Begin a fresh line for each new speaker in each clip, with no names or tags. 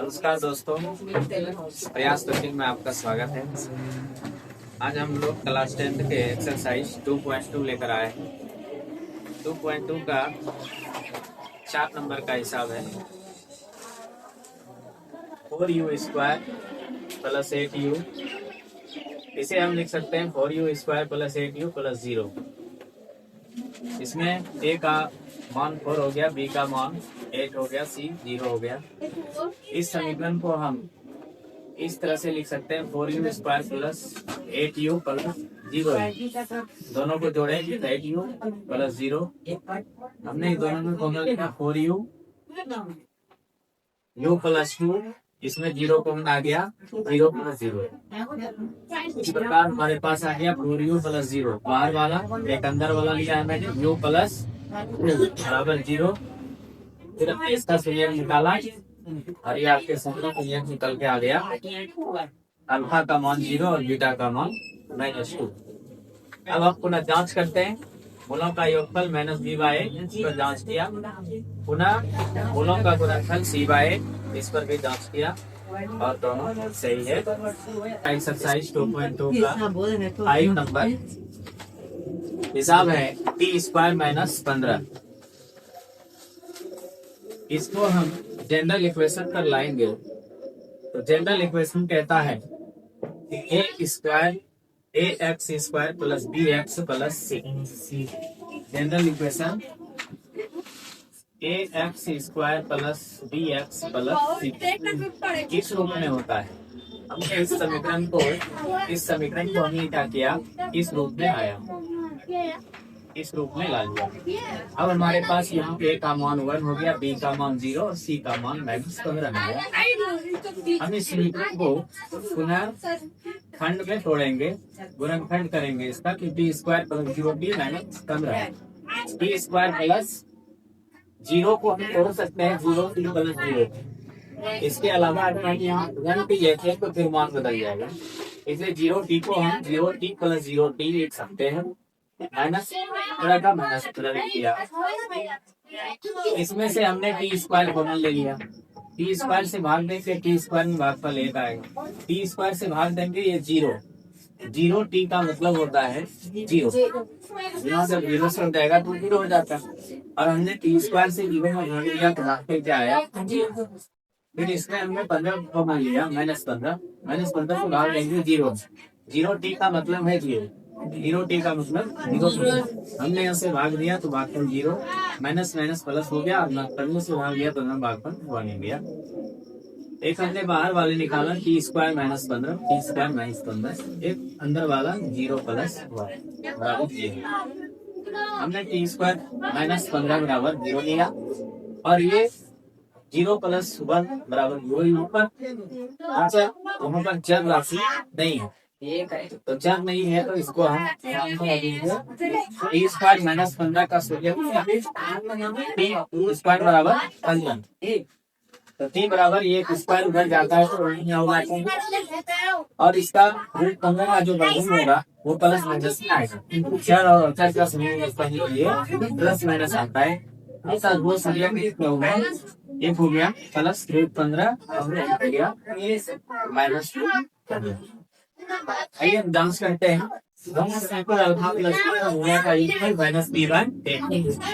नमस्कार दोस्तों, प्रयास कोचिंग में आपका स्वागत है। आज हम लोग क्लास 10 के एक्सरसाइज 2.2 लेकर आए हैं। 2.2 का 4 नंबर का हिसाब है 4u² प्लस 8u। इसे हम लिख सकते हैं 4u² प्लस 8u प्लस 0। इसमें a का मान 4 हो गया, b का मान 8 हो गया, c 0 हो गया। इस समीकरण को हम इस तरह से लिख सकते हैं 4u² प्लस 8u प्लस 0। दोनों को जोड़ेंगे 8u प्लस 0। हमने इस दोनों में कॉमन लिखा 4u प्लस 2, इसमें 0 कॉमन आ गया, 0 प्लस 0। इस प्रकार हमारे पास आ गया 4u प्लस 0। बाहर वाला एक अंदर वाला लिया है मैंने, u प्लस बराबर 0। फिर हमने इसका संयोग निकाला और ये आपके सामने संयोग निकल के आ गया। अल्फा का मान 0 और बीटा का मान -2। अब हम पुनः जांच करते हैं। मूलों का योगफल -b/a, इस पर जांच किया। पुनः मूलों का गुणनफल c/a, इस पर भी जांच किया और दोनों सही है। एक्सरसाइज 2.2 का 5 नंबर हिसाब है t² - 15। इसको हम जनरल इक्वेशन पर लाएंगे तो जनरल इक्वेशन कहता है ax² plus bx plus c। General equation ax² plus bx plus c किस रूप में होता है। हमने इस समीकरण को हमने क्या किया, इस रूप में आया, इस रूप में ला लिया। अब हमारे पास यहाँ पे a का मान 1 हो गया, b का मान 0 और c का मान -15 हो गया। हम इस समीकरण को पुनः खंड में तोड़ेंगे, गुणनखंड करेंगे इसका कि b² plus 0b -15। b² plus 0 को हम तोड़ सकते हैं, 0 प्लस 0। इसके अलावा अगर हम यहाँ ऋण t लेते तो फिर मान बदल जाएगा, इसलिए 0t को हम 0t प्लस 0t लिख सकते हैं। -15 का -15 लिख दिया। इसमें से हमने t² कॉमन ले लिया। t² से भाग देंगे, t² में भागफल 1 आएगा। t² से भाग देंगे, ये 0 t का मतलब होता है 0। यहाँ जब 0 से हो जाएगा तो 0 हो जाता है। और हमने t² से 0 में भाग लिया तो भाग क्या आया, फिर इसमें हमने 15 कॉमन लिया, -15 को भाग देंगे 0 t का मतलब है 0t का मतलब 0। हमने यहाँ से भाग दिया तो भागफल 0, माइनस प्लस हो गया, और 15 से भाग दिया तो भागफल 1 हो गया। एक हमने बाहर वाले निकाला t² - 15, एक अंदर वाला 0 प्लस 1 बराबर 0। हमने t² - 15 बराबर 0 लिया और ये 0 प्लस 1 बराबर 0 पर। अच्छा, वहाँ पर चर राशि नहीं है तो चर नहीं है तो इसको हम t² - 15 का सूत्र t² बराबर 15। तो t बराबर ये स्क्वायर उधर जाता है तो नहीं होगा, और इसका रूट 15 का जो वर्गमूल होगा वो प्लस माइनस में आएगा। चर और अचर का समूह प्लस माइनस आता है। ऐसा वो संख्या एक हो गया प्लस √15 और एक हो गया -2। आइए हम डांस करते हैं। अल्फा प्लस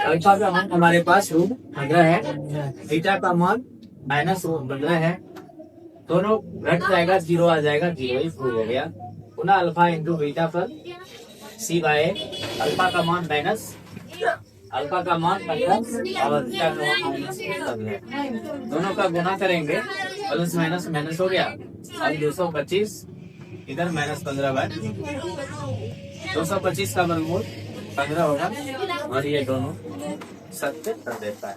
अल्फा का मान हमारे पास √15 है, बीटा का मान -15 है। दोनों घट जाएगा, 0 आ जाएगा, 0 हो गया। पुनः अल्फा इंटू बीटा पर c/a। अल्फा का मान 15 और बीटा का मान -15। दोनों का गुना करेंगे, प्लस माइनस हो गया। अब 225 इधर -15 225 का वर्गमूल 15 होगा और ये दोनों सत्य कर देता है।